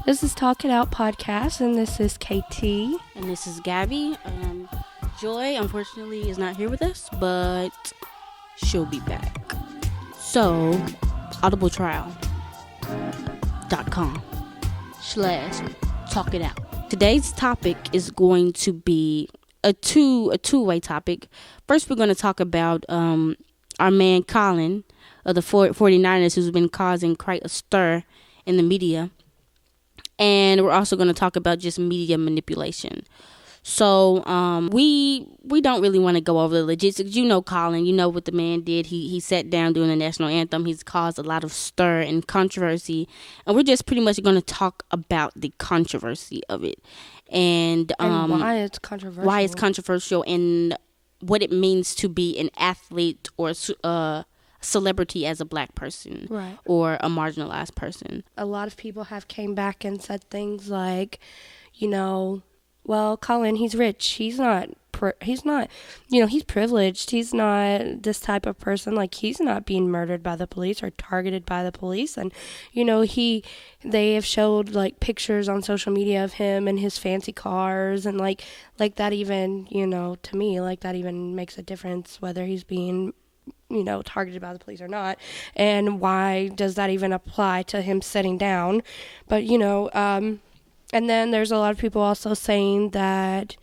This is Talk It Out Podcast, and this is KT. And this is Gabby. Joy, unfortunately, is not here with us, but she'll be back. So, audibletrial.com/talk it out. Today's topic is going to be a two-way topic. First, we're going to talk about our man Colin of the 49ers, who's been causing quite a stir in the media. And we're also going to talk about just media manipulation. So we don't really want to go over the logistics. You know Colin, you know what the man did. He sat down during the national anthem. He's caused a lot of stir and controversy. And we're just pretty much going to talk about the controversy of it. And why it's controversial. Why it's controversial and what it means to be an athlete or celebrity as a black person, right, or a marginalized person. A lot of people have came back and said things like, well, Colin, he's rich. He's not, he's privileged. He's not this type of person. Like, he's not being murdered by the police or targeted by the police. And, they have showed, like, pictures on social media of him and his fancy cars. And, like that even, to me, like, that even makes a difference whether he's being targeted by the police or not, and why does that even apply to him sitting down? But and then there's a lot of people also saying that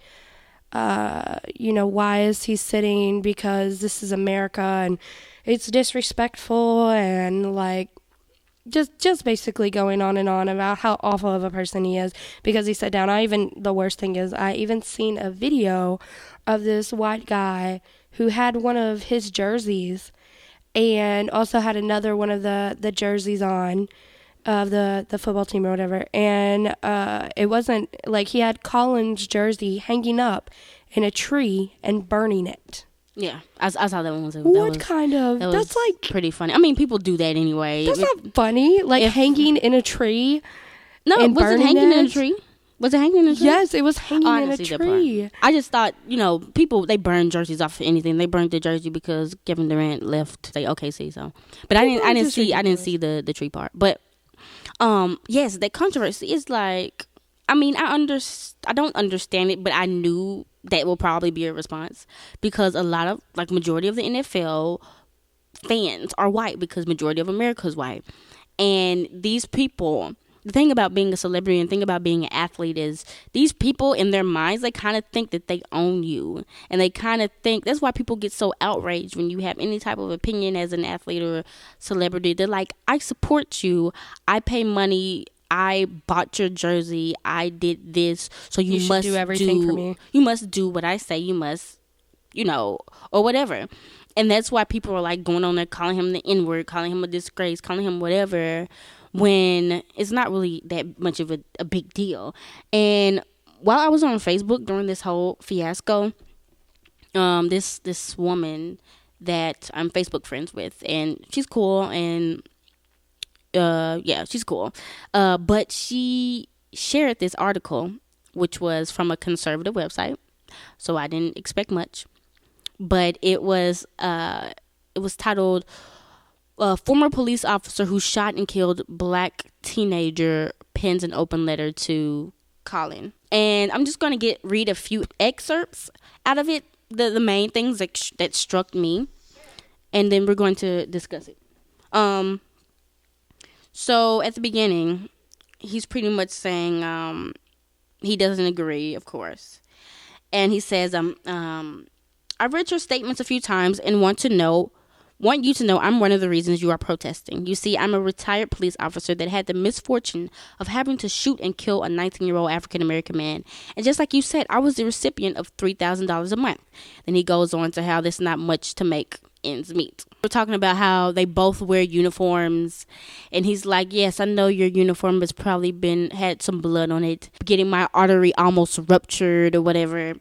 why is he sitting, because this is America and it's disrespectful, and like just basically going on and on about how awful of a person he is because he sat down. The worst thing is, I even seen a video of this white guy who had one of his jerseys and also had another one of the jerseys on of the football team or whatever. And it wasn't like he had Colin's jersey hanging up in a tree and burning it. Yeah, I saw that one. That's like pretty funny. I mean, people do that anyway. That's not funny. Like hanging in a tree. No, and was it hanging in a tree? Was it hanging in a tree? Yes, it was hanging in a tree. I just thought, people, they burn jerseys off for anything. They burned the jersey because Kevin Durant left the OKC. So, but I didn't see the tree part. But yes, that controversy is like, I mean, I don't understand it, but I knew that will probably be a response because a lot of, like, majority of the NFL fans are white because majority of America is white, and these people. The thing about being a celebrity and the thing about being an athlete is these people in their minds, they kind of think that they own you. And they kind of think, that's why people get so outraged when you have any type of opinion as an athlete or a celebrity. They're like, I support you. I pay money. I bought your jersey. I did this. So you must do everything for me. You must do what I say. You must, or whatever. And that's why people are like going on there calling him the N-word, calling him a disgrace, calling him whatever, when it's not really that much of a big deal. And while I was on Facebook during this whole fiasco, this woman that I'm Facebook friends with, and she's cool, and she's cool. But she shared this article, which was from a conservative website, so I didn't expect much. But it was titled, former police officer who shot and killed black teenager pens an open letter to Colin. And I'm just going to read a few excerpts out of it, the main things that struck me, and then we're going to discuss it. So at the beginning, he's pretty much saying he doesn't agree, of course. And he says, I've read your statements a few times and want you to know I'm one of the reasons you are protesting. You see, I'm a retired police officer that had the misfortune of having to shoot and kill a 19-year-old African-American man. And just like you said, I was the recipient of $3,000 a month. Then he goes on to how there's not much to make ends meet. We're talking about how they both wear uniforms. And he's like, yes, I know your uniform has probably had some blood on it, getting my artery almost ruptured or whatever.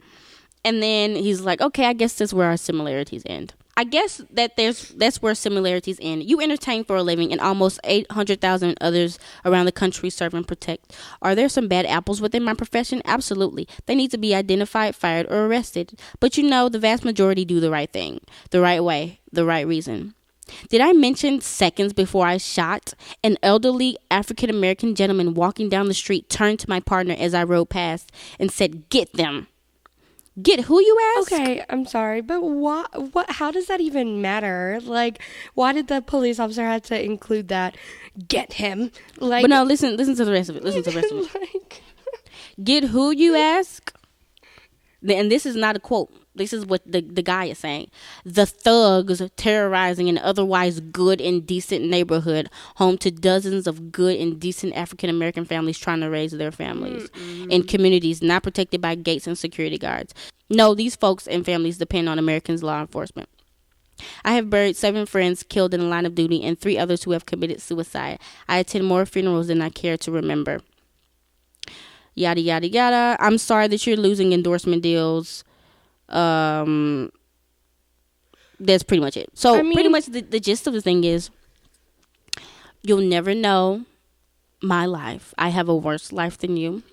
And then he's like, okay, I guess that's where our similarities end. I guess that's where similarities end. You entertain for a living, and almost 800,000 others around the country serve and protect. Are there some bad apples within my profession? Absolutely. They need to be identified, fired, or arrested. But the vast majority do the right thing, the right way, the right reason. Did I mention seconds before I shot, an elderly African American gentleman walking down the street turned to my partner as I rode past and said, "Get them." Get who, you ask? Okay, I'm sorry, but what how does that even matter? Like, why did the police officer have to include that? Get him. Like, But no, listen to the rest of it. Listen to the rest of it. like, Get who, you ask? And this is not a quote. This is what the guy is saying. The thugs terrorizing an otherwise good and decent neighborhood, home to dozens of good and decent African American families trying to raise their families in communities not protected by gates and security guards. No, these folks and families depend on Americans' law enforcement. I have buried 7 friends killed in the line of duty and 3 others who have committed suicide. I attend more funerals than I care to remember. Yada, yada, yada. I'm sorry that you're losing endorsement deals. That's pretty much it. So, pretty much the gist of the thing is, you'll never know my life. I have a worse life than you.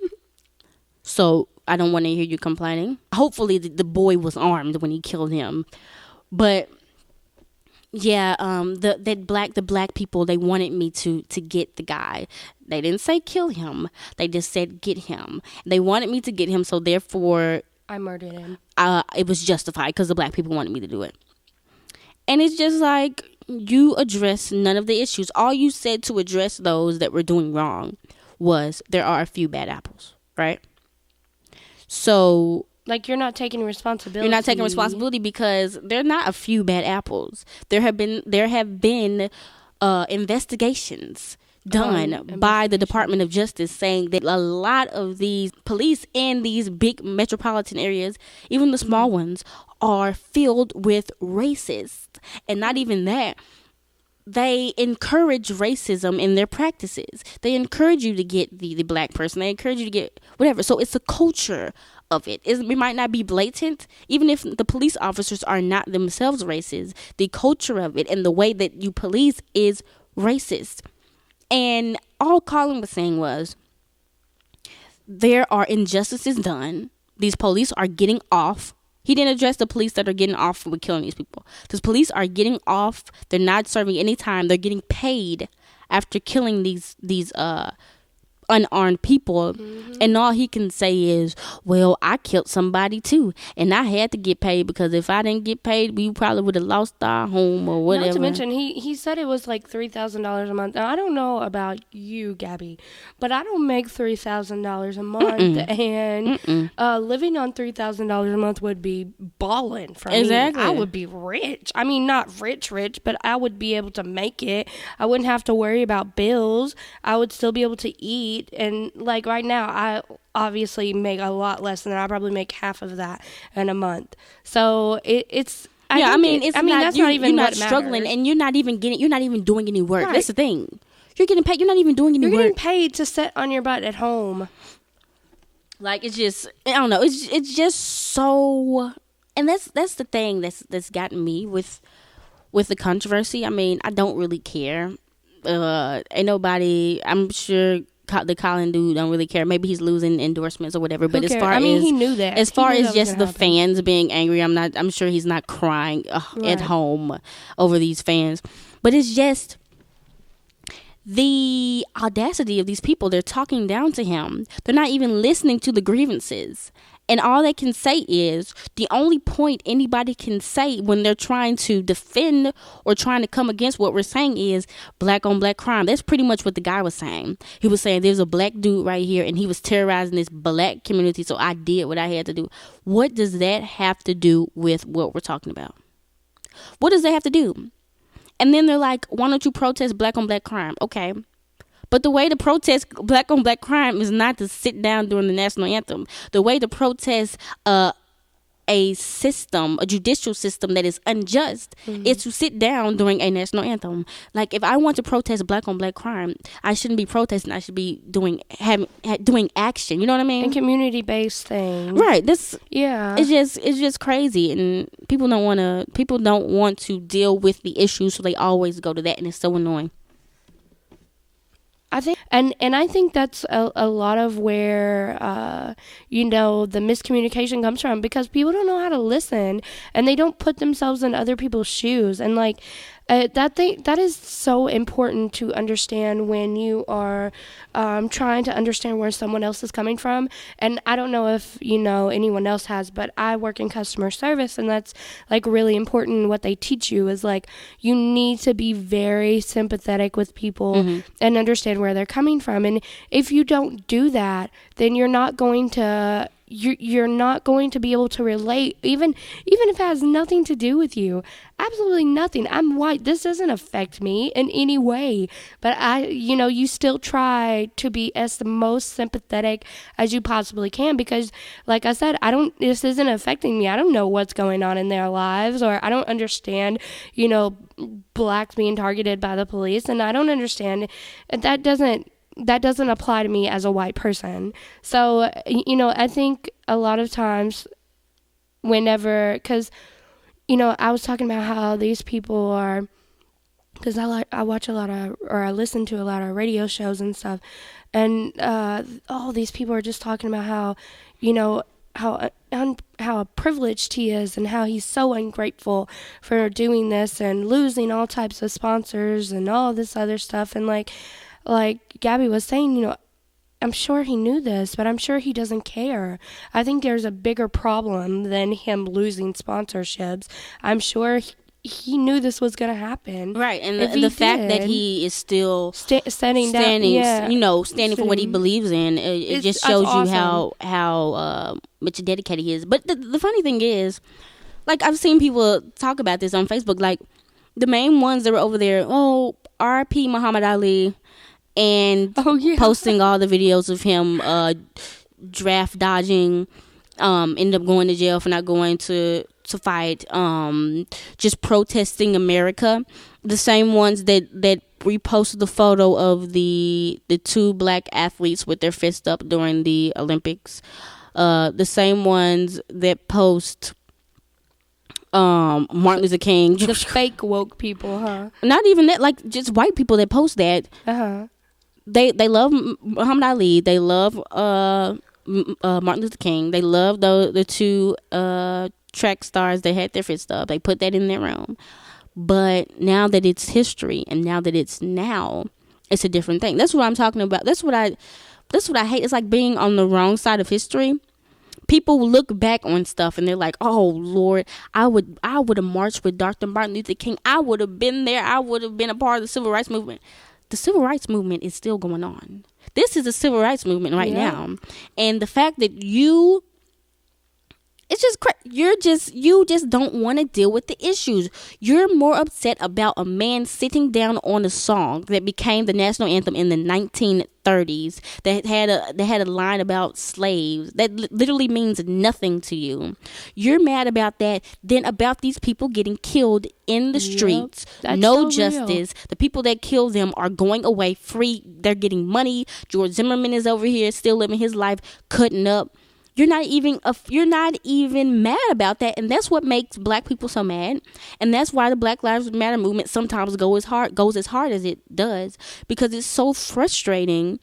So, I don't want to hear you complaining. Hopefully, the boy was armed when he killed him. But yeah, the black people, they wanted me to get the guy. They didn't say kill him. They just said get him. They wanted me to get him, so therefore I murdered him. It was justified because the black people wanted me to do it. And it's just like, you address none of the issues. All you said to address those that were doing wrong was there are a few bad apples, right? So, like, you're not taking responsibility. You're not taking responsibility because there are not a few bad apples. There have been investigations done by the Department of Justice saying that a lot of these police in these big metropolitan areas, even the small ones, are filled with racists. And not even that, they encourage racism in their practices. They encourage you to get the black person. They encourage you to get whatever. So it's a culture of it. It might not be blatant, even if the police officers are not themselves racist. The culture of it and the way that you police is racist. And all Colin was saying was, there are injustices done. These police are getting off. He didn't address the police that are getting off with killing these people. These police are getting off. They're not serving any time. They're getting paid after killing these unarmed people. And all he can say is, well, I killed somebody too, and I had to get paid, because if I didn't get paid, we probably would have lost our home or whatever. Not to mention, he said it was like $3,000 a month. Now, I don't know about you, Gabby, but I don't make $3,000 a month. And living on $3,000 a month would be balling for me. I would be rich. I mean, not rich, but I would be able to make it. I wouldn't have to worry about bills. I would still be able to eat. And like right now, I obviously make a lot less than that. I probably make half of that in a month. So it's that's not even you're not struggling, and you're not even doing any work. Right. That's the thing. You're getting paid. You're not even doing any work. You're getting paid to sit on your butt at home. Like, it's just, I don't know. It's just so, and that's the thing that's gotten me with the controversy. I mean, I don't really care. Ain't nobody. I'm sure the Colin dude don't really care. Maybe he's losing endorsements or whatever. But as far as he knew that. As far as just the fans being angry, I'm sure he's not crying at home over these fans. But it's just the audacity of these people. They're talking down to him. They're not even listening to the grievances. And all they can say is, the only point anybody can say when they're trying to defend or trying to come against what we're saying is black on black crime. That's pretty much what the guy was saying. He was saying, there's a black dude right here and he was terrorizing this black community, so I did what I had to do. What does that have to do with what we're talking about? What does that have to do? And then they're like, why don't you protest black on black crime? Okay. But the way to protest black on black crime is not to sit down during the national anthem. The way to protest a judicial system that is unjust is to sit down during a national anthem. Like, if I want to protest black on black crime, I shouldn't be protesting. I should be doing action. You know what I mean? And community-based things. Right. Yeah. It's just crazy, and people don't want to deal with the issues, so they always go to that, and it's so annoying. I think, and I think that's a lot of where, the miscommunication comes from, because people don't know how to listen, and they don't put themselves in other people's shoes. And like, That is so important to understand when you are trying to understand where someone else is coming from. And I don't know if anyone else has, but I work in customer service, and that's like really important. What they teach you is like you need to be very sympathetic with people and understand where they're coming from. And if you don't do that, then you're not going to be able to relate, even if it has nothing to do with you. Absolutely nothing. I'm white. This doesn't affect me in any way. But you still try to be as the most sympathetic as you possibly can, because like I said, this isn't affecting me. I don't know what's going on in their lives, or I don't understand, blacks being targeted by the police, and I don't understand. That doesn't apply to me as a white person. So, I think a lot of times because, I was talking about how these people are, because I watch a lot of, or I listen to a lot of radio shows and stuff, and all these people are just talking about how, how privileged he is, and how he's so ungrateful for doing this and losing all types of sponsors and all this other stuff. And like Gabby was saying, I'm sure he knew this, but I'm sure he doesn't care. I think there's a bigger problem than him losing sponsorships. I'm sure he knew this was going to happen. Right, and the fact that he is still standing for what he believes in, it just shows you how much dedicated he is. But the funny thing is, like, I've seen people talk about this on Facebook, like, the main ones that were over there, R.I.P. Muhammad Ali, and posting all the videos of him draft dodging, ended up going to jail for not going to fight, just protesting America. The same ones that reposted the photo of the two black athletes with their fists up during the Olympics. The same ones that post Martin Luther King. The fake woke people, huh? Not even that, like just white people that post that. They love Muhammad Ali. They love Martin Luther King. They love the two track stars that had their fists up. They put that in their room. But now that it's history, and now that it's a different thing. That's what I'm talking about. That's what I hate. It's like being on the wrong side of history. People look back on stuff and they're like, "Oh Lord, I would have marched with Dr. Martin Luther King. I would have been there. I would have been a part of the civil rights movement." The civil rights movement is still going on. This is a civil rights movement right now. And the fact that you just don't want to deal with the issues. You're more upset about a man sitting down on a song that became the national anthem in the 1930s that had a line about slaves that literally means nothing to you. You're mad about that than about these people getting killed in the streets. No justice. Real. The people that kill them are going away free. They're getting money. George Zimmerman is over here still living his life, cutting up. You're not even mad about that, and that's what makes black people so mad, and that's why the Black Lives Matter movement sometimes goes as hard as it does, because it's so frustrating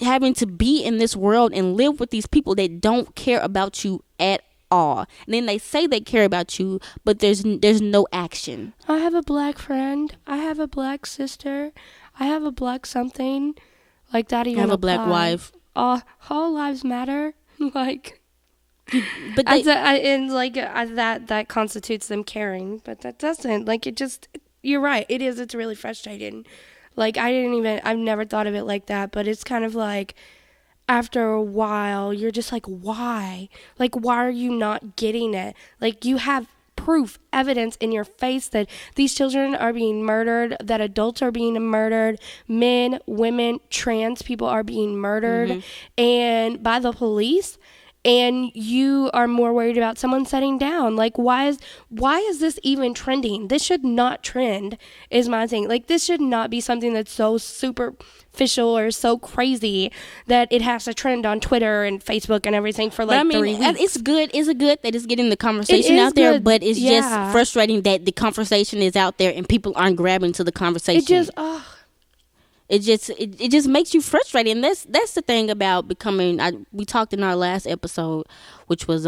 having to be in this world and live with these people that don't care about you at all. And then they say they care about you, but there's no action. I have a black friend. I have a black sister. I have a black something like that. Even I have a black wife. All lives matter. Like, but that constitutes them caring, but that doesn't. Like, it just, you're right, it is. It's really frustrating. Like, I've never thought of it like that, but it's kind of like, after a while, you're just like, why? Like, why are you not getting it? Like, you have proof, evidence in your face that these children are being murdered, that adults are being murdered, men, women, trans people are being murdered, and by the police, and you are more worried about someone sitting down. Like, why is this even trending? This should not trend, is my thing. Like, this should not be something that's so superficial or so crazy that it has to trend on Twitter and Facebook and everything for 3 weeks. It's good that it's getting the conversation out there, but it's just frustrating that the conversation is out there and people aren't grabbing to the conversation. It just makes you frustrated, and that's the thing about becoming. We talked in our last episode, which was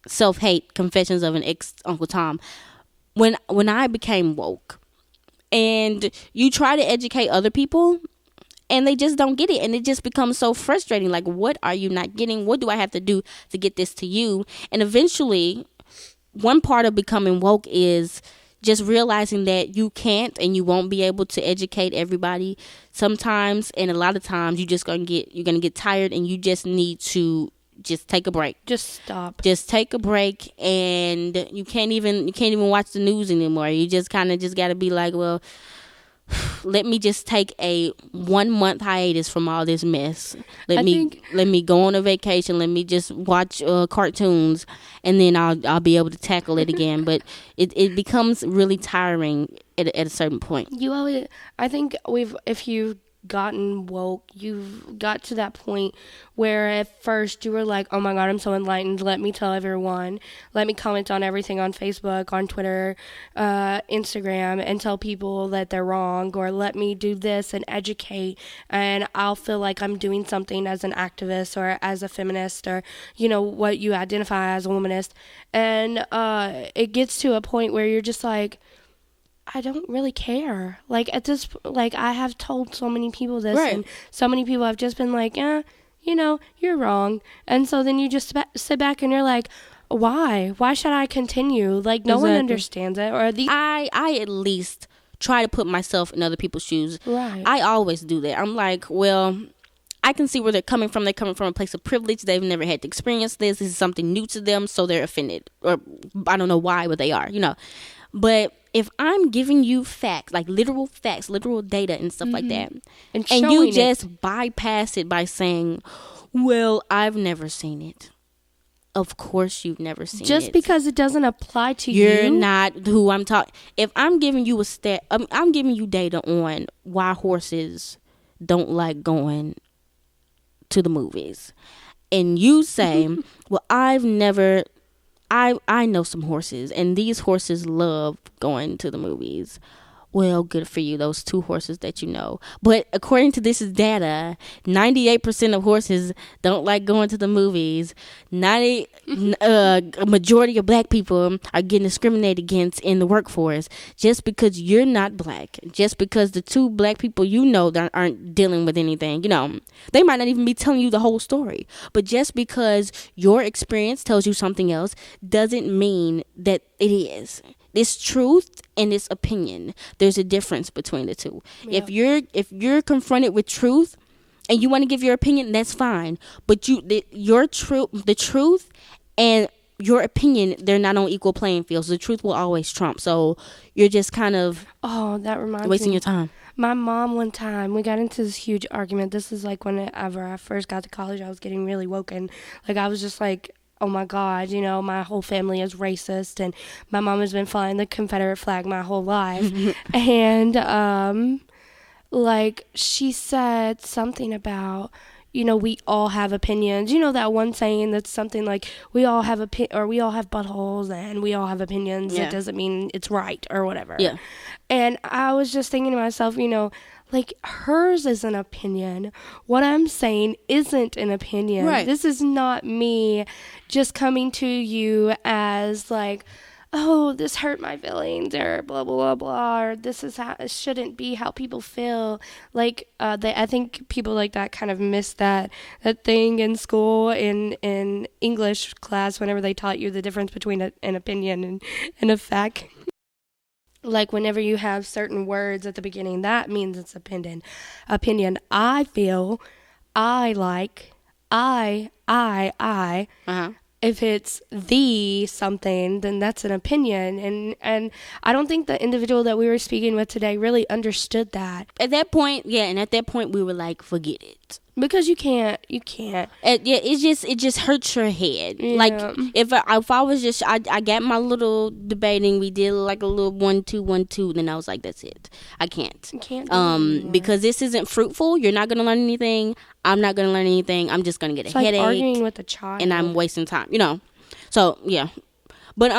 self-hate, confessions of an ex Uncle Tom. When I became woke, And you try to educate other people, and they just don't get it, and it just becomes so frustrating. Like, what are you not getting? What do I have to do to get this to you? And eventually, one part of becoming woke is just realizing that you can't and you won't be able to educate everybody sometimes, and a lot of times you're gonna get tired, and you just need to just take a break. Just stop. Just take a break, and you can't even watch the news anymore. You just kind of just got to be like, well, let me just take a 1 month hiatus from all this mess. Let me go on a vacation. Let me just watch cartoons, and then I'll be able to tackle it again. But it becomes really tiring at a certain point. I think if you've gotten woke, you've got to that point where at first you were like, oh my god, I'm so enlightened, let me tell everyone, let me comment on everything on Facebook, on Twitter, Instagram, and tell people that they're wrong, or let me do this and educate, and I'll feel like I'm doing something as an activist or as a feminist, or what you identify as a womanist. And it gets to a point where you're just like, I don't really care. Like, at this, like, I have told so many people this, right. And so many people have just been like, you're wrong. And so then you just sit back and you're like, why? Why should I continue? Like, no one understands it. Or I at least try to put myself in other people's shoes. Right. I always do that. I'm like, well, I can see where they're coming from. They're coming from a place of privilege. They've never had to experience this. This is something new to them, so they're offended. Or I don't know why, but they are, But if I'm giving you facts, like literal facts, literal data and stuff like that, and you just bypass it by saying, well, I've never seen it. Of course you've never seen it. Just because it doesn't apply to you. You're not who I'm talking. If I'm giving you I'm giving you data on why horses don't like going to the movies. And you say, well, I know some horses, and these horses love going to the movies. Well, good for you, those 2 horses that you know. But according to this data, 98% of horses don't like going to the movies. A majority of black people are getting discriminated against in the workforce just because you're not black. Just because the 2 black people that aren't dealing with anything, they might not even be telling you the whole story. But just because your experience tells you something else doesn't mean that it is. This truth and this opinion, there's a difference between the two. Yeah. If you're confronted with truth and you want to give your opinion, that's fine. But the truth and your opinion, they're not on equal playing fields. The truth will always trump. So you're just kind of that reminds wasting me. your time. My mom, one time, we got into this huge argument. This is like whenever I first got to college, I was getting really woken. Like, I was just like, oh my god, my whole family is racist, and my mom has been flying the Confederate flag my whole life. And like, she said something about, we all have opinions. That one saying that's something like, we all have we all have buttholes and we all have opinions. Yeah. It doesn't mean it's right or whatever. Yeah. And I was just thinking to myself, like, hers is an opinion. What I'm saying isn't an opinion. Right. This is not me just coming to you as like, oh, this hurt my feelings, or blah, blah, blah, blah, or this shouldn't be how people feel. Like, I think people like that kind of miss that thing in school, in English class, whenever they taught you the difference between an opinion and a fact. Like, whenever you have certain words at the beginning, that means it's opinion. I feel, I like, I. Uh-huh. If it's the something, then that's an opinion. And I don't think the individual that we were speaking with today really understood that. At that point, we were like, forget it. Because you can't. It just hurts your head. Yeah. Like, if I was just, I got my little debating. We did like a little 1-2-1-2. Then I was like, that's it. I can't. You can't. Because this isn't fruitful. You're not gonna learn anything. I'm not gonna learn anything. I'm just gonna get a headache. Like arguing with a child. And I'm wasting time. So yeah, but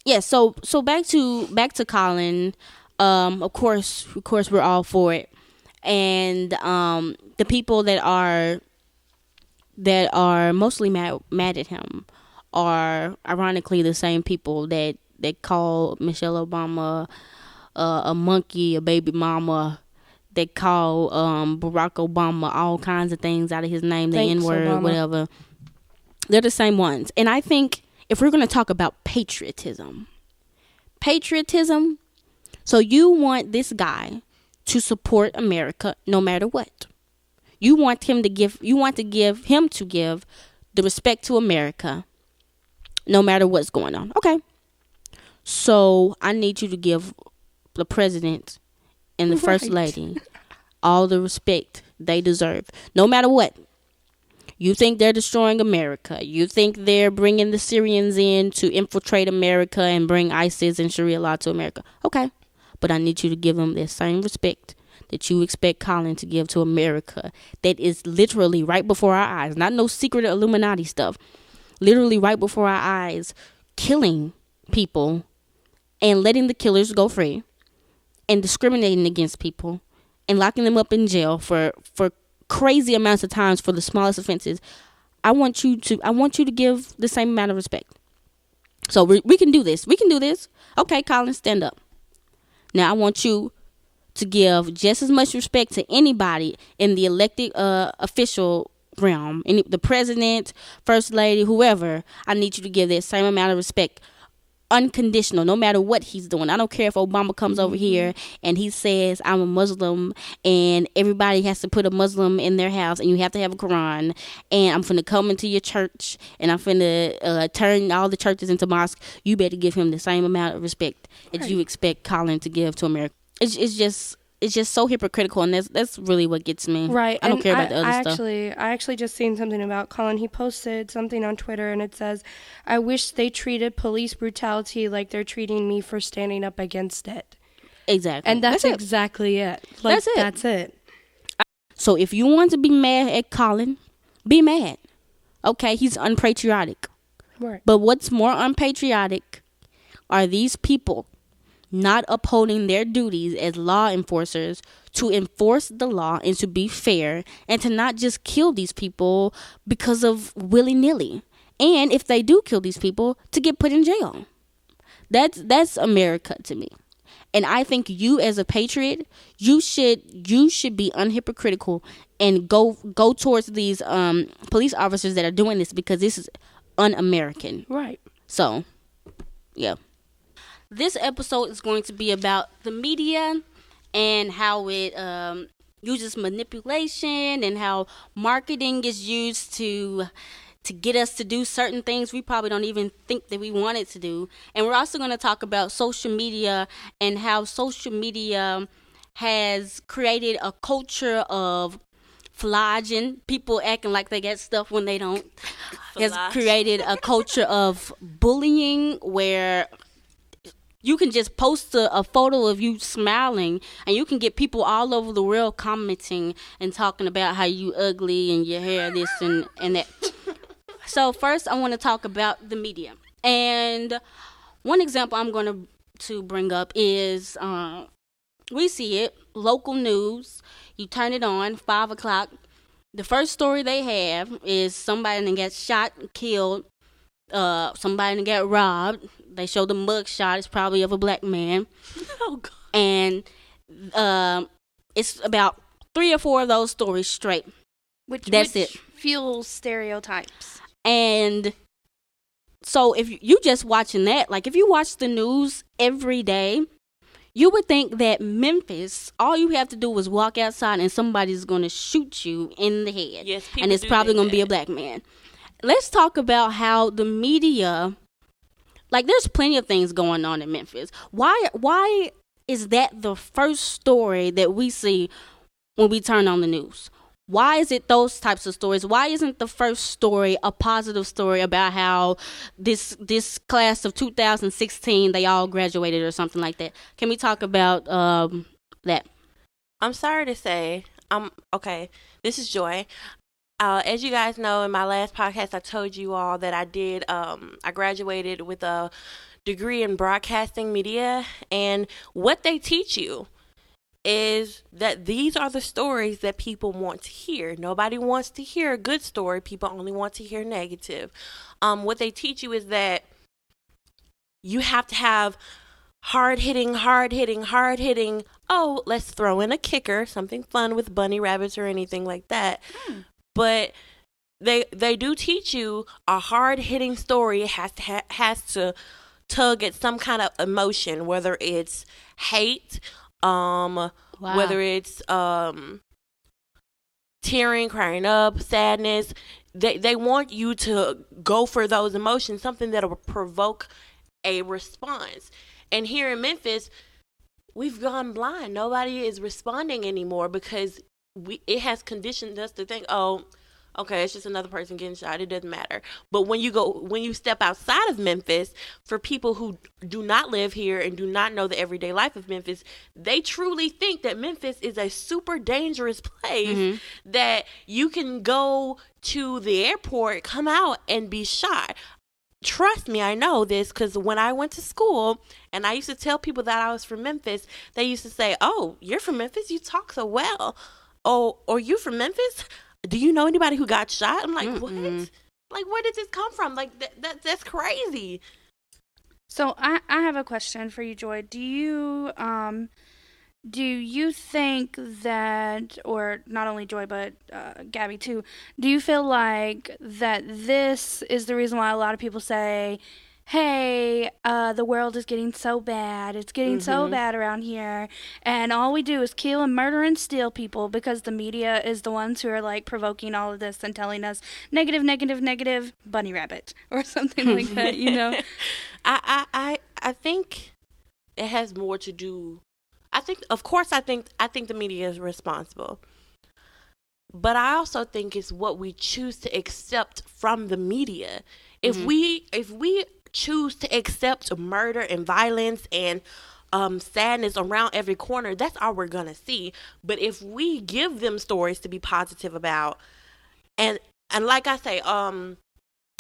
yeah. So back to Colin. Of course, we're all for it. And the people that are mostly mad at him are ironically the same people that call Michelle Obama a monkey, a baby mama. They call Barack Obama all kinds of things out of his name, the Thanks, N-word, Obama. whatever. They're the same ones. And I think if we're going to talk about patriotism, so you want this guy to support America no matter what. You want to give him to give the respect to America no matter what's going on. Okay. So I need you to give the president and the first lady all the respect they deserve, no matter what. You think they're destroying America. You think they're bringing the Syrians in to infiltrate America and bring ISIS and Sharia law to America. Okay. But I need you to give them the same respect that you expect Colin to give to America. That is literally right before our eyes. Not no secret Illuminati stuff. Literally right before our eyes, killing people and letting the killers go free and discriminating against people and locking them up in jail for crazy amounts of times for the smallest offenses. I want you to give the same amount of respect. So we can do this. Okay, Colin, stand up. Now I want you to give just as much respect to anybody in the elected official realm, the president, first lady, whoever. I need you to give that same amount of respect, unconditional, no matter what he's doing. I don't care if Obama comes over here and he says I'm a Muslim and everybody has to put a Muslim in their house and you have to have a Quran, and I'm finna come into your church and I'm finna turn all the churches into mosques. You better give him the same amount of respect that you expect Colin to give to America. It's just so hypocritical, and that's really what gets me. Right. I don't care about the other stuff. I actually just seen something about Colin. He posted something on Twitter, and it says, "I wish they treated police brutality like they're treating me for standing up against it." Exactly. And that's exactly it. Like, that's it. So if you want to be mad at Colin, be mad. Okay, he's unpatriotic. Right. But what's more unpatriotic are these people not upholding their duties as law enforcers to enforce the law and to be fair and to not just kill these people because of willy-nilly. And if they do kill these people, to get put in jail. That's America to me. And I think you as a patriot, you should be unhypocritical and go towards these police officers that are doing this, because this is un-American. Right. So, yeah. This episode is going to be about the media and how it uses manipulation and how marketing is used to get us to do certain things we probably don't even think that we wanted to do. And we're also going to talk about social media and how social media has created a culture of flogging, people acting like they get stuff when they don't. Has created a culture of bullying where you can just post a photo of you smiling and you can get people all over the world commenting and talking about how you ugly and your hair this and that. So first I want to talk about the media. And one example I'm going to bring up is we see it, local news. You turn it on, 5 o'clock. The first story they have is somebody that got shot, killed, somebody that got robbed. They show the mug shot. It's probably of a black man. Oh, God. And it's about 3 or 4 of those stories straight. Which it. Fuels stereotypes. And so if you just watching that, like if you watch the news every day, you would think that Memphis, all you have to do is walk outside and somebody's going to shoot you in the head. Yes, and it's probably going to be a black man. Let's talk about how the media, like there's plenty of things going on in Memphis. Why is that the first story that we see when we turn on the news? Why is it those types of stories? Why isn't the first story a positive story about how this class of 2016, they all graduated or something like that? Can we talk about that? I'm sorry to say, okay, this is Joy. As you guys know, in my last podcast, I told you all that I graduated with a degree in broadcasting media, and what they teach you is that these are the stories that people want to hear. Nobody wants to hear a good story. People only want to hear negative. What they teach you is that you have to have hard hitting, hard hitting, hard hitting. Oh, let's throw in a kicker, something fun with bunny rabbits or anything like that. But they do teach you a hard hitting story has to tug at some kind of emotion, whether it's hate, whether it's tearing, crying up, sadness. They want you to go for those emotions, something that'll provoke a response. And here in Memphis, we've gone blind. Nobody is responding anymore because it has conditioned us to think, oh, okay, it's just another person getting shot. It doesn't matter. But when you step outside of Memphis, for people who do not live here and do not know the everyday life of Memphis, they truly think that Memphis is a super dangerous place, that you can go to the airport, come out, and be shot. Trust me, I know this because when I went to school and I used to tell people that I was from Memphis, they used to say, "Oh, you're from Memphis? You talk so well. Oh, or you from Memphis? Do you know anybody who got shot?" I'm like, what? Like, where did this come from? Like, that's crazy. So I have a question for you, Joy. Do you think that, or not only Joy, but Gabby too, do you feel like that this is the reason why a lot of people say, hey, the world is getting so bad. It's getting so bad around here. And all we do is kill and murder and steal people because the media is the ones who are like provoking all of this and telling us negative, negative, negative, bunny rabbit or something like that, you know? I think it has more to do. I think the media is responsible. But I also think it's what we choose to accept from the media. If we choose to accept murder and violence and sadness around every corner, that's all we're gonna see. But if we give them stories to be positive about, and like I say,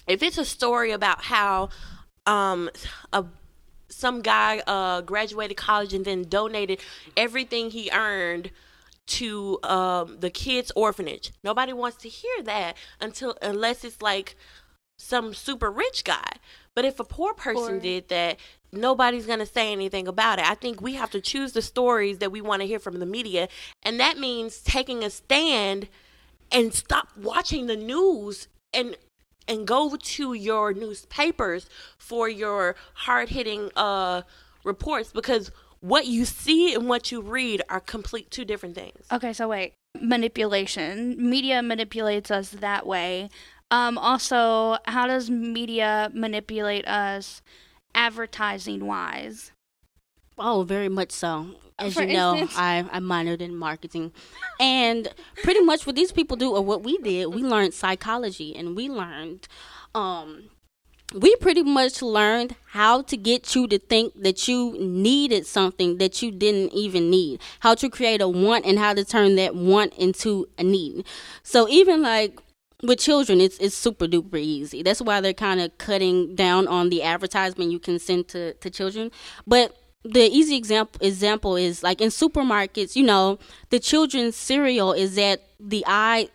if it's a story about how some guy graduated college and then donated everything he earned to the kids' orphanage, nobody wants to hear that unless it's like some super rich guy. But if a poor person did that, nobody's going to say anything about it. I think we have to choose the stories that we want to hear from the media. And that means taking a stand and stop watching the news and go to your newspapers for your hard-hitting reports, because what you see and what you read are two different things. Okay, so wait. Manipulation. Media manipulates us that way. Also, how does media manipulate us advertising-wise? Oh, very much so. As you know, I minored in marketing. And pretty much what these people do, or what we did, we learned psychology. And we learned, we pretty much learned how to get you to think that you needed something that you didn't even need. How to create a want and how to turn that want into a need. So even like with children, it's super duper easy. That's why they're kind of cutting down on the advertisement you can send to children. But the easy example is like in supermarkets, you know, the children's cereal is at the what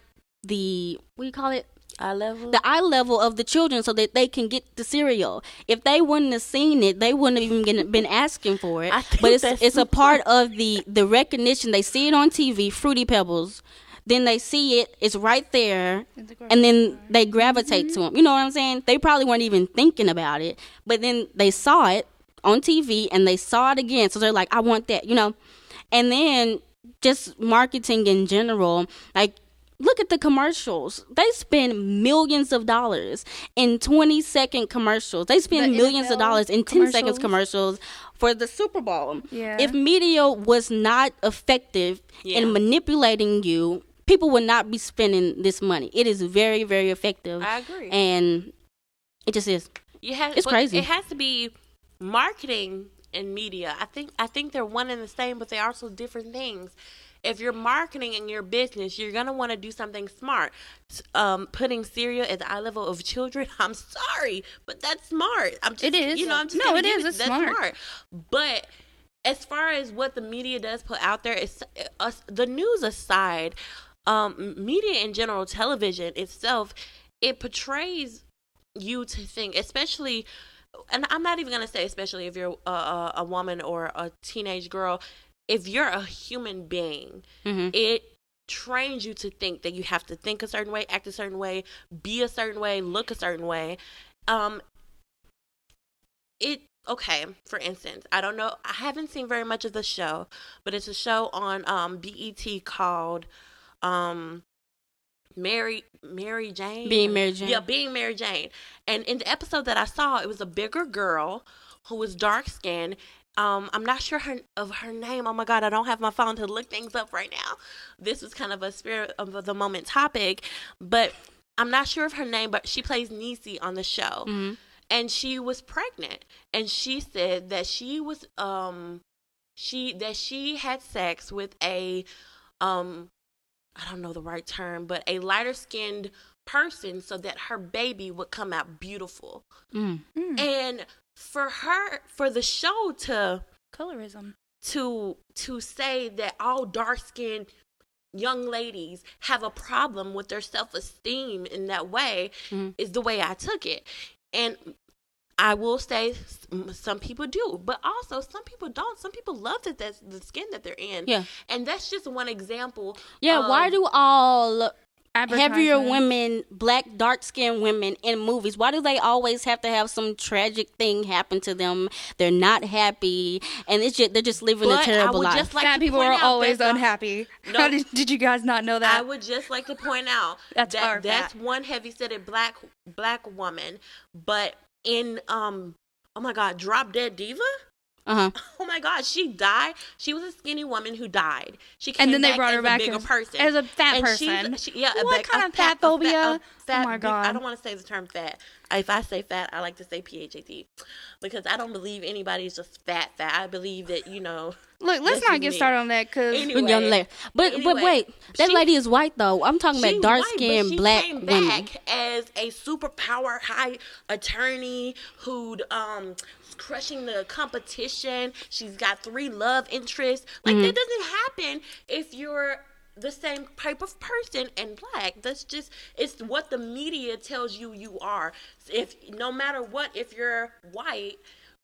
do you call it? Eye level? The eye level of the children so that they can get the cereal. If they wouldn't have seen it, they wouldn't have even been asking for it. But it's a part of the recognition. They see it on TV, Fruity Pebbles. Then they see it, it's right there, and then they gravitate to them. You know what I'm saying? They probably weren't even thinking about it, but then they saw it on TV, and they saw it again, so they're like, I want that, you know? And then just marketing in general, like, look at the commercials. They spend millions of dollars in 20-second commercials. They spend millions of dollars in 10 seconds commercials for the Super Bowl. Yeah. If media was not effective in manipulating you, people would not be spending this money. It is very, very effective. I agree. And it just is. It's crazy. It has to be marketing and media. I think they're one and the same, but they are also different things. If you're marketing in your business, you're going to want to do something smart. Putting cereal at the eye level of children, I'm sorry, but that's smart. It is. You know, I'm just no, it is. It's smart. But as far as what the media does put out there, the news aside, media in general, television itself, it portrays you to think, especially and I'm not even gonna say especially if you're a woman or a teenage girl, if you're a human being, it trains you to think that you have to think a certain way, act a certain way, be a certain way, look a certain way. Okay, for instance, I don't know, I haven't seen very much of the show, but it's a show on BET called Mary Jane. Being Mary Jane. Yeah, Being Mary Jane. And in the episode that I saw, it was a bigger girl who was dark skinned. I'm not sure of her name. Oh my God, I don't have my phone to look things up right now. This was kind of a spirit of the moment topic, but I'm not sure of her name, but she plays Niecy on the show. Mm-hmm. And she was pregnant, and she said that she was she had sex with a I don't know the right term, but a lighter skinned person so that her baby would come out beautiful. And for the show to colorism to say that all dark skinned young ladies have a problem with their self-esteem in that way is the way I took it. And I will say some people do, but also some people don't. Some people love that's the skin that they're in. Yeah. And that's just one example. Yeah, why do all heavier Advertisements. women, black, dark-skinned women in movies, why do they always have to have some tragic thing happen to them? They're not happy, and they're just living a terrible life. Just like Fat to people point are out always that unhappy. No. How did you guys not know that? I would just like to point out That's that's one heavy-set black woman, but in oh my God, Drop Dead Diva. Uh-huh. Oh my God, she died. She was a skinny woman who died. She came and then they back brought as her back a bigger person. as a fat And person. What kind of fat fat phobia? Oh my God. I don't want to say the term fat. If I say fat, I like to say PHAT, because I don't believe anybody is just fat. I believe that, Look, let's this not is get me. started on that because Anyway, But wait, that lady is white though. I'm talking about dark skinned black came women. back as a superpower high attorney who'd crushing the competition. She's got 3 love interests. Like that doesn't happen if you're the same type of person and black. That's just, it's what the media tells you are. If no matter what, if you're white,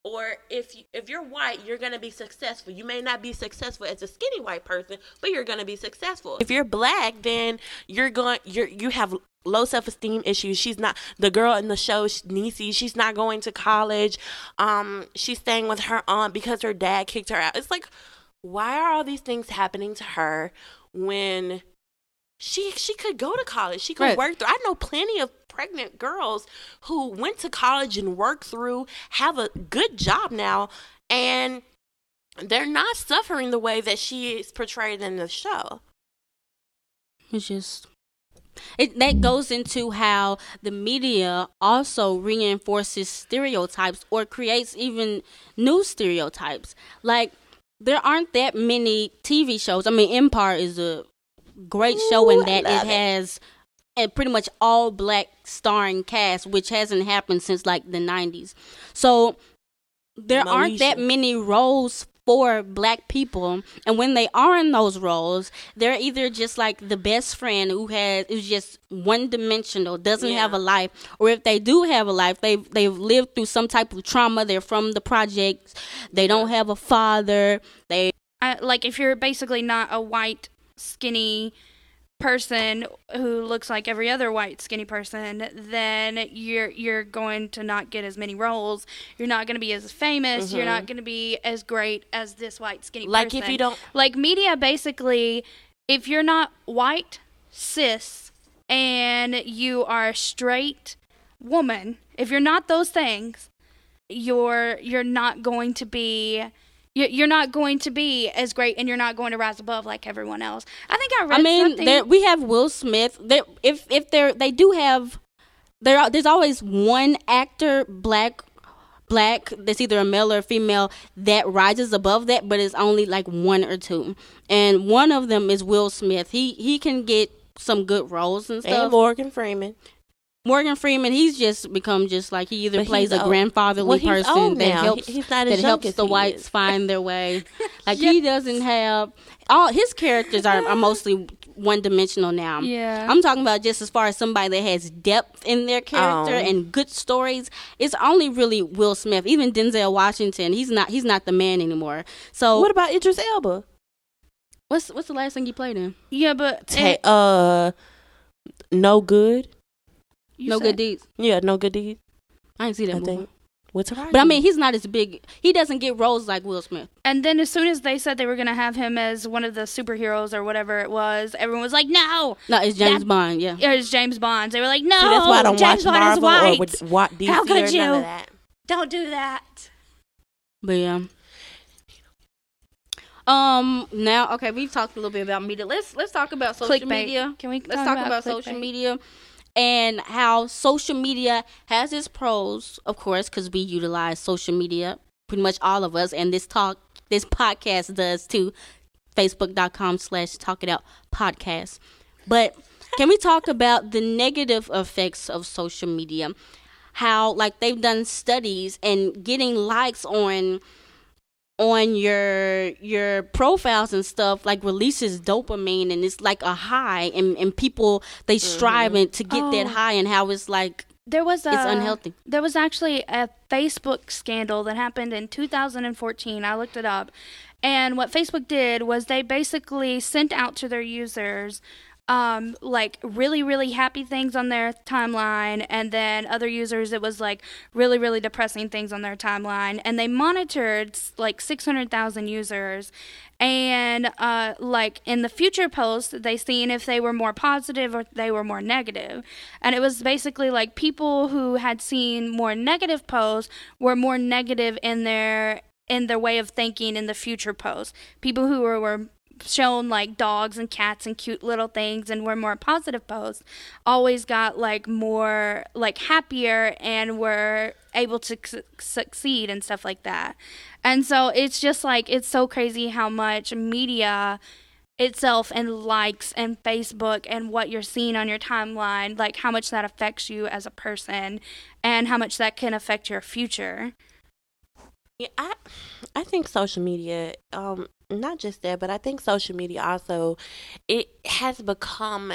or if you're white, you're going to be successful. You may not be successful as a skinny white person, but you're going to be successful. If you're black, then you have low self-esteem issues. She's not, the girl in the show, Niecy, she's not going to college. She's staying with her aunt because her dad kicked her out. It's like, why are all these things happening to her when she could go to college? She could work through. I know plenty of pregnant girls who went to college and worked through, have a good job now, and they're not suffering the way that she is portrayed in the show. It's just that goes into how the media also reinforces stereotypes or creates even new stereotypes. Like, there aren't that many TV shows. I mean, Empire is a great show in that it has a pretty much all black starring cast, which hasn't happened since like the 90s. So there aren't that many roles for black people, and when they are in those roles, they're either just like the best friend who's just one dimensional, doesn't have a life, or if they do have a life, they've lived through some type of trauma. They're from the projects. They don't have a father. like if you're basically not a white skinny person who looks like every other white skinny person, then you're going to not get as many roles. You're not going to be as famous. You're not going to be as great as this white skinny person. If you don't, like, media basically, if you're not white, cis, and you are a straight woman, if you're not those things, you're not going to be. You're not going to be as great, and you're not going to rise above like everyone else. I think I read something. We have Will Smith. There's always one actor, black, that's either a male or a female, that rises above that, but it's only like 1 or 2. And one of them is Will Smith. He can get some good roles and stuff. And Morgan Freeman. Morgan Freeman, he's just become just like he either But plays he's a old. grandfatherly Well, he's person old that now. helps He's not as that young helps as the he whites is. find their way. Like he doesn't have all his characters are mostly one dimensional now. Yeah. I'm talking about just as far as somebody that has depth in their character and good stories. It's only really Will Smith. Even Denzel Washington, he's not the man anymore. So What about Idris Elba? what's the last thing you played in? Yeah, but No Good. No Good Deeds. Yeah, No Good Deeds. I didn't see that I movie. think. What's Taraji? But I mean, he's not as big. He doesn't get roles like Will Smith. And then as soon as they said they were going to have him as one of the superheroes or whatever it was, everyone was like, no. No, it's James Bond, yeah. It's James Bond. They were like, no, See, that's why I don't James watch Bond Marvel is or white. with DC How could or you? none of that. Don't do that. But yeah. Now, okay, we've talked a little bit about media. Let's talk about social Clickbait. media. Can we Let's talk about social clickbait? media and how social media has its pros, of course, because we utilize social media, pretty much all of us, and this podcast does too. Facebook.com/Talk It Out Podcast. But can we talk about the negative effects of social media? How, like, they've done studies and getting likes on your profiles and stuff like releases dopamine, and it's like a high, and people they striving to get that high, and how it's like It's unhealthy. There was actually a Facebook scandal that happened in 2014. I looked it up. And what Facebook did was they basically sent out to their users like really, really happy things on their timeline, and then other users it was like really, really depressing things on their timeline, and they monitored like 600,000 users, and like in the future posts they seen if they were more positive or they were more negative, and it was basically like people who had seen more negative posts were more negative in their way of thinking in the future posts. People who were shown like dogs and cats and cute little things and were more positive posts always got like more like happier and were able to succeed and stuff like that. And so it's just like it's so crazy how much media itself and likes and Facebook and what you're seeing on your timeline, like how much that affects you as a person and how much that can affect your future. Yeah, I think social media, not just that, but I think social media also, it has become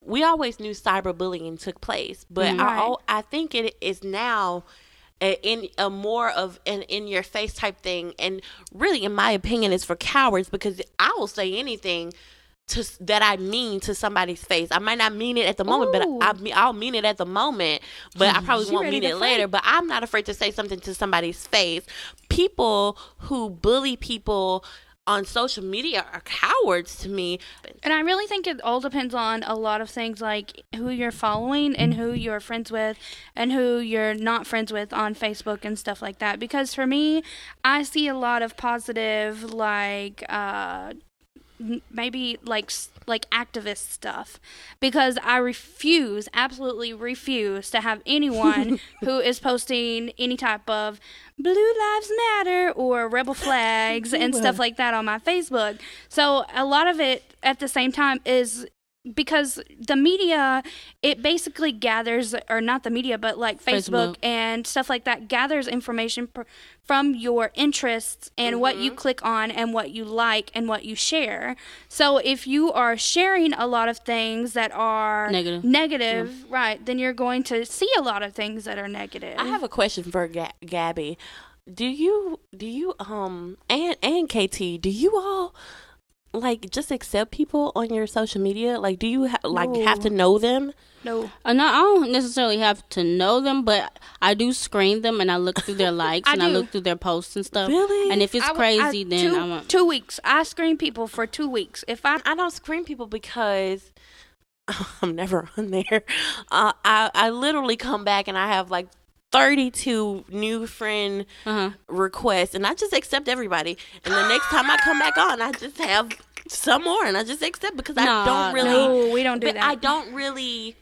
we always knew cyberbullying took place, but Right. I think it is now in a more of an in your face type thing, and really, in my opinion, it's for cowards, because I will say anything that I mean to somebody's face. I might not mean it at the moment, Ooh. but I'll mean it at the moment, but I probably She won't ready mean to it later. fight. But I'm not afraid to say something to somebody's face. People who bully people on social media are cowards to me. And I really think it all depends on a lot of things, like who you're following and who you're friends with and who you're not friends with on Facebook and stuff like that. Because for me, I see a lot of positive, like, maybe like activist stuff, because I absolutely refuse to have anyone who is posting any type of Blue Lives Matter or rebel flags and stuff like that on my Facebook. So a lot of it at the same time is because the media, it basically gathers, or not the media, but like Facebook and stuff like that, gathers information from your interests and what you click on and what you like and what you share. So if you are sharing a lot of things that are negative, right, then you're going to see a lot of things that are negative. I have a question for Gabby. Do you and KT, do you all like just accept people on your social media? Like, do you have to know them? No. No, I don't necessarily have to know them, but I do screen them and I look through their likes and I look through their posts and stuff. Really? And if it's crazy, then I want 2 weeks. I screen people for 2 weeks. If I don't screen people because I'm never on there. I literally come back and I have like 32 new friend requests, and I just accept everybody. And the next time I come back on, I just have some more, and I just accept, because I don't really. No, we don't do that. I don't really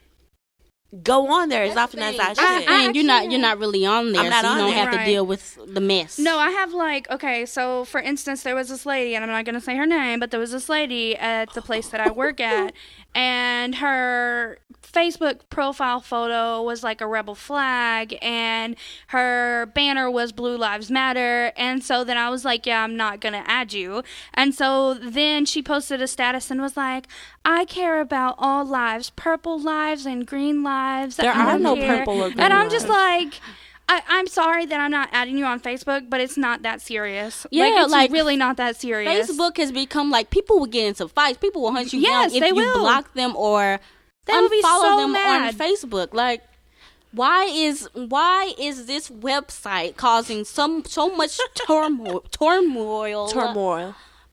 go on there as often as I should. and you're not really on there, I'm not so you on don't there. have to deal with the mess. No, I have like, okay, so for instance, there was this lady, and I'm not going to say her name, but there was this lady at the place that I work at, and her Facebook profile photo was like a rebel flag, and her banner was Blue Lives Matter. And so then I was like, yeah, I'm not gonna add you. And so then she posted a status and was like, I care about all lives, purple lives and green lives. There are no purple or green And I'm just lives. like, I'm sorry that I'm not adding you on Facebook, but it's not that serious. Yeah, it's like, really not that serious. Facebook has become like, people will get into fights. People will hunt you Yes, down if they you will. block them or They will be unfollow so them mad. on Facebook. Like, why is this website causing so much turmoil?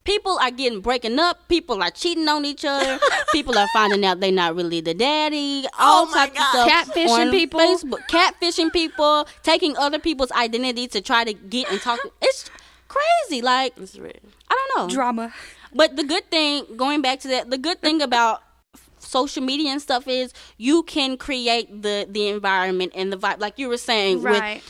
People are breaking up. People are cheating on each other. People are finding out they're not really the daddy. All types of stuff. Catfishing on people. Facebook. Catfishing people. Taking other people's identity to try to get and talk. It's crazy. Like, It's real. I don't know. Drama. But the good thing, going back to that, the good thing about social media and stuff is you can create the environment and the vibe. Like you were saying, Right.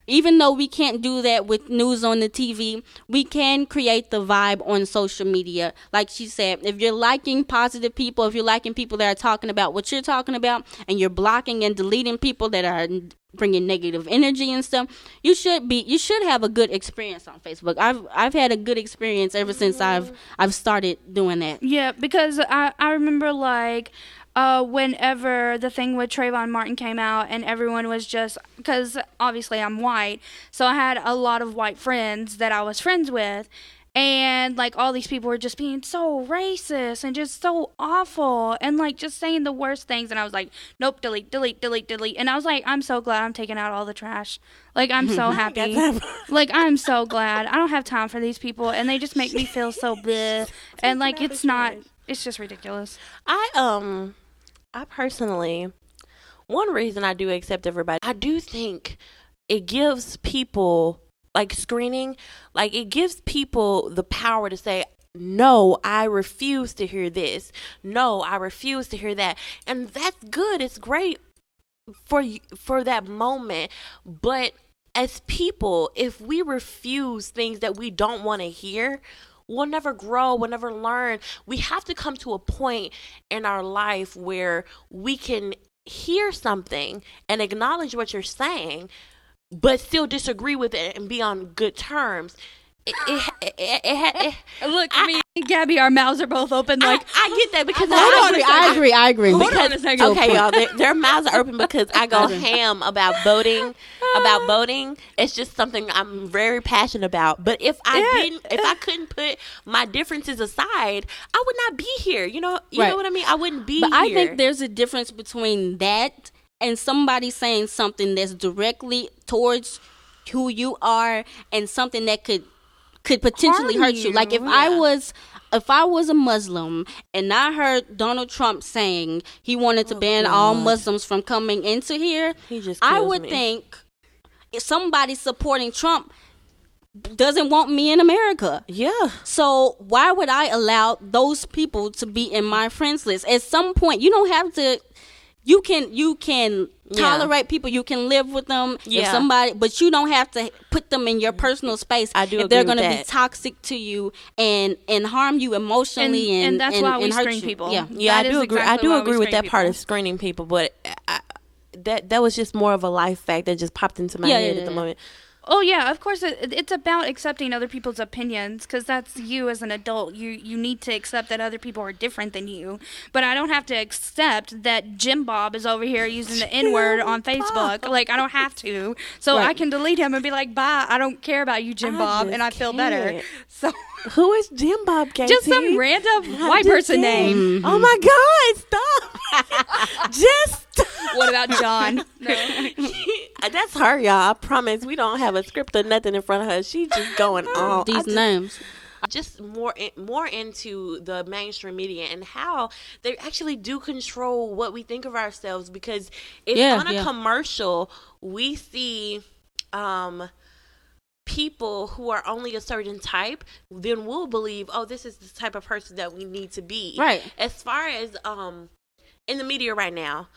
even though we can't do that with news on the TV, we can create the vibe on social media. Like she said, if you're liking positive people, if you're liking people that are talking about what you're talking about, and you're blocking and deleting people that are bringing negative energy and stuff, you should have a good experience on Facebook. I've had a good experience ever since I've started doing that. Yeah, because I remember like whenever the thing with Trayvon Martin came out, and everyone was just, because obviously I'm white, so I had a lot of white friends that I was friends with, and like all these people were just being so racist and just so awful and like just saying the worst things, and I was like, nope, delete, and I was like, I'm so glad I'm taking out all the trash. Like, I'm so happy. Like, I'm so glad. I don't have time for these people, and they just make me feel so bleh. And like, it's just ridiculous. I personally, one reason I do accept everybody, I do think it gives people, like screening, like it gives people the power to say, no, I refuse to hear this. No, I refuse to hear that. And that's good. It's great for that moment. But as people, if we refuse things that we don't want to hear, we'll never grow, we'll never learn. We have to come to a point in our life where we can hear something and acknowledge what you're saying, but still disagree with it and be on good terms. Look, me and Gabby, our mouths are both open. Like, I get that because I agree. hold on a second. Okay, y'all, their mouths are open because I go ham about voting. It's just something I'm very passionate about. But if I couldn't put my differences aside, I would not be here. You know what I mean? I wouldn't be here. But I think there's a difference between that and somebody saying something that's directly towards who you are and something that could potentially hurt you. Like if I was a Muslim and I heard Donald Trump saying he wanted to ban all Muslims from coming into here, I would think if somebody supporting Trump doesn't want me in America. Yeah. So why would I allow those people to be in my friends list? At some point, you don't have to. You can tolerate people. You can live with them. Yeah. If somebody, but you don't have to put them in your personal space. I do if they're agree with going to be that. toxic to you and harm you emotionally and that's why we hurt screen you. people. Yeah. Yeah, That I is do agree. exactly I why do we agree with screen that part people. of screening people, but that was just more of a life fact that just popped into my head at the moment. Oh yeah, of course it's about accepting other people's opinions, because that's you as an adult. You need to accept that other people are different than you. But I don't have to accept that Jim Bob is over here using the N-word on Facebook. Like, I don't have to. So I can delete him and be like, bye, I don't care about you, Jim Bob, and I feel better. can't. So Who is Jim Bob Gates? just some random white person name. Oh my God! Stop! Just stop. What about John? No. That's her, y'all. I promise. We don't have a script or nothing in front of her. She's just going on. These names. Just more into the mainstream media and how they actually do control what we think of ourselves, because if on a commercial we see people who are only a certain type, then we'll believe, oh, this is the type of person that we need to be. Right. As far as in the media right now,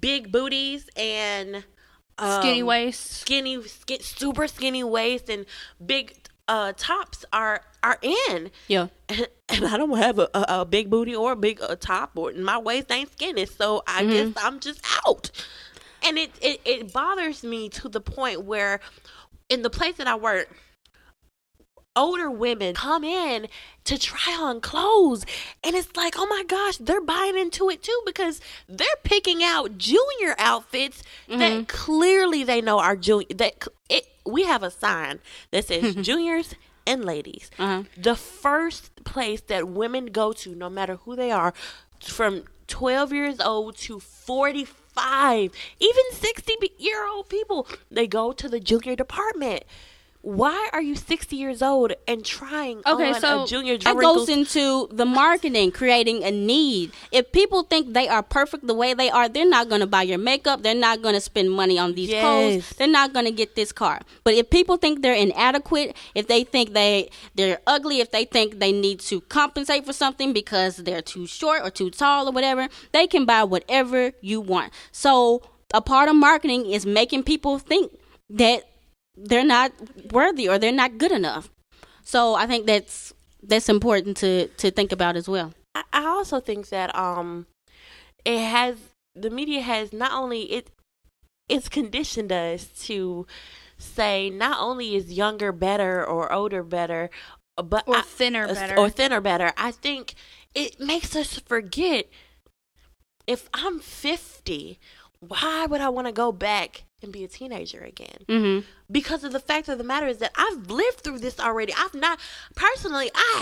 big booties and Skinny waist. super skinny waist and big tops are in. Yeah. And I don't have a big booty or a big top, or my waist ain't skinny, so I guess I'm just out. And it bothers me to the point where in the place that I work, older women come in to try on clothes, and it's like, oh my gosh, they're buying into it too, because they're picking out junior outfits that clearly they know are junior. We have a sign that says juniors and ladies. The first place that women go to, no matter who they are, from 12 years old to 45, even 60-year-old people, they go to the junior department. Why are you 60 years old and trying on a junior that goes into the marketing, creating a need. If people think they are perfect the way they are, they're not going to buy your makeup. They're not going to spend money on these clothes. They're not going to get this car. But if people think they're inadequate, if they think they're ugly, if they think they need to compensate for something because they're too short or too tall or whatever, they can buy whatever you want. So a part of marketing is making people think that they're not worthy or they're not good enough. So I think that's important to think about as well. I also think that the media has not only it's conditioned us to say not only is younger better or older better, but thinner better. I think it makes us forget, if I'm 50, why would I want to go back and be a teenager again? Because of the fact of the matter is that I've lived through this already. I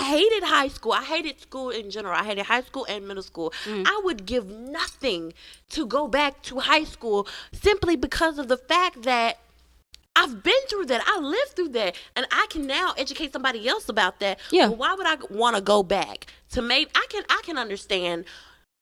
hated high school. I hated school in general. I hated high school and middle school. I would give nothing to go back to high school, simply because of the fact that I've been through that. I lived through that, and I can now educate somebody else about that. Yeah. Well, why would I want to go back to I can understand.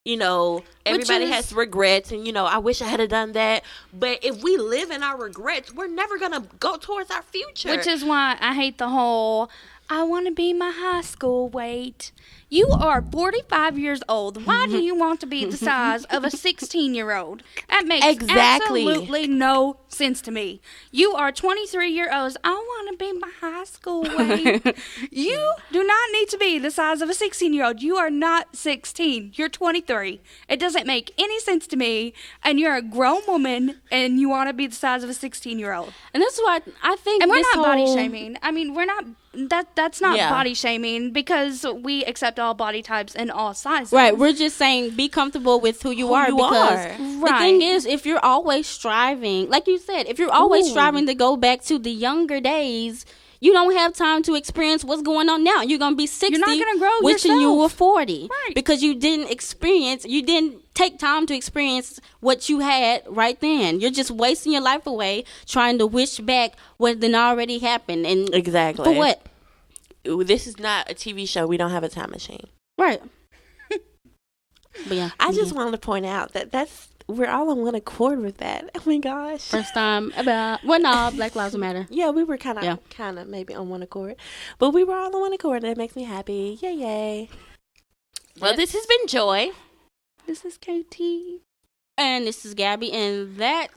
Everybody has regrets, and I wish I had done that. But if we live in our regrets, we're never gonna go towards our future. Which is why I hate the whole, I want to be my high school weight. You are 45 years old. Why do you want to be the size of a 16-year-old? That makes absolutely no sense to me. You are 23 years old. I want to be my high school weight. You do not need to be the size of a 16-year-old. You are not 16. You're 23. It doesn't make any sense to me. And you're a grown woman, and you want to be the size of a 16-year-old. And that's why I think. And we're not body shaming. I mean, we're not. That's not body shaming, because we accept all body types and all sizes. Right. We're just saying be comfortable with who you are. Because the thing is, if you're always striving, like you said, if you're always striving to go back to the younger days, you don't have time to experience what's going on now. You're going to be 60, you're not gonna grow wishing yourself. You were 40. Right. Because you didn't take time to experience what you had right then. You're just wasting your life away trying to wish back what didn't already happen. And exactly. For what? This is not a TV show. We don't have a time machine. Right. But yeah. I just wanted to point out that we're all on one accord with that. Oh my gosh. First time about Black Lives Matter. Yeah, we were kind of maybe on one accord. But we were all on one accord, and it makes me happy. Yay. Well, this has been Joy. This is KT. And this is Gabby, and that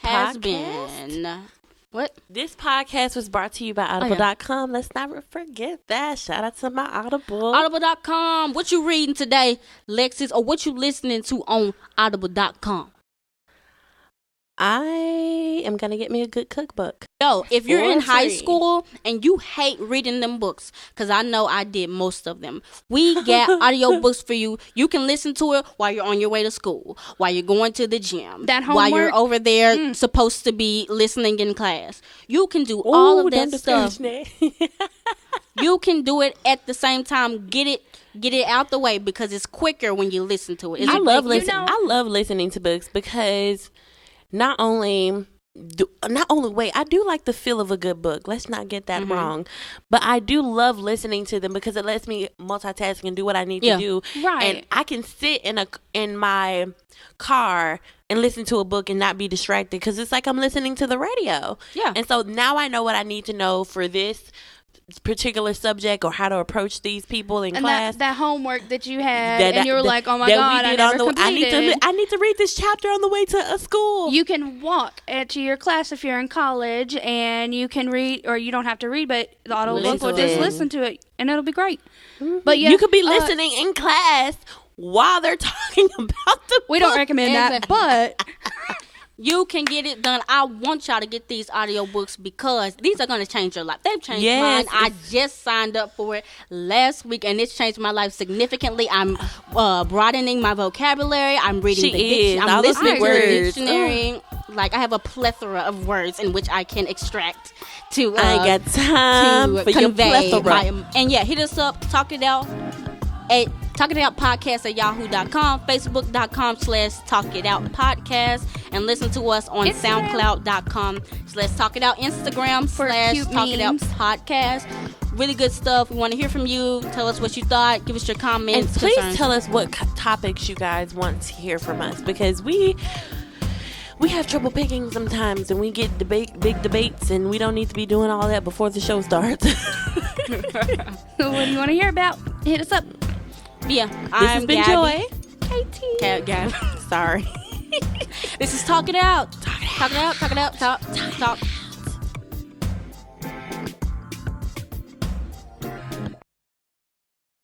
has been... What? This podcast was brought to you by Audible.com. Let's not forget that. Shout out to my Audible. Audible.com. What you reading today, Lexus, or what you listening to on Audible.com? I am going to get me a good cookbook. Yo, if you're in high school and you hate reading them books, because I know I did most of them, we got audio books for you. You can listen to it while you're on your way to school, while you're going to the gym, while you're over there supposed to be listening in class. You can do all of that stuff. You can do it at the same time. Get it out the way, because it's quicker when you listen to it. I love listening to books, because not only wait, I do like the feel of a good book. Let's not get that wrong. But I do love listening to them, because it lets me multitask and do what I need to do. Right. And I can sit in my car and listen to a book and not be distracted, because it's like I'm listening to the radio. Yeah. And so now I know what I need to know for this particular subject or how to approach these people in and class. that homework that you had, and you were like, oh my God, I never completed. I need to read this chapter on the way to a school. You can walk to your class if you're in college, and you can read, or you don't have to read, but the audiobook will just listen to it, and it'll be great. Mm-hmm. But yeah, you could be listening in class while they're talking about the we don't recommend that, but you can get it done. I want y'all to get these audiobooks because these are going to change your life. They've changed mine. I just signed up for it last week, and it's changed my life significantly. I'm broadening my vocabulary. I'm reading the dictionary. I'm listening to the dictionary. Like, I have a plethora of words in which I can extract to I ain't got time to for convey your plethora. And yeah, hit us up. Talk it out at talkitoutpodcast@yahoo.com, facebook.com/talkitoutpodcast, and listen to us on soundcloud.com/talkitout, Instagram /talkitoutpodcast. Really good stuff. We want to hear from you. Tell us what you thought. Give us your comments. And please concerns. tell us what topics you guys want to hear from us, because we have trouble picking sometimes, and we get big debates, and we don't need to be doing all that before the show starts. what do you want to hear about? Hit us up. Yeah, this has been Joy. Katie. Gabby. Sorry. This is Talk It Out. Talk it out. Talk it out. Talk.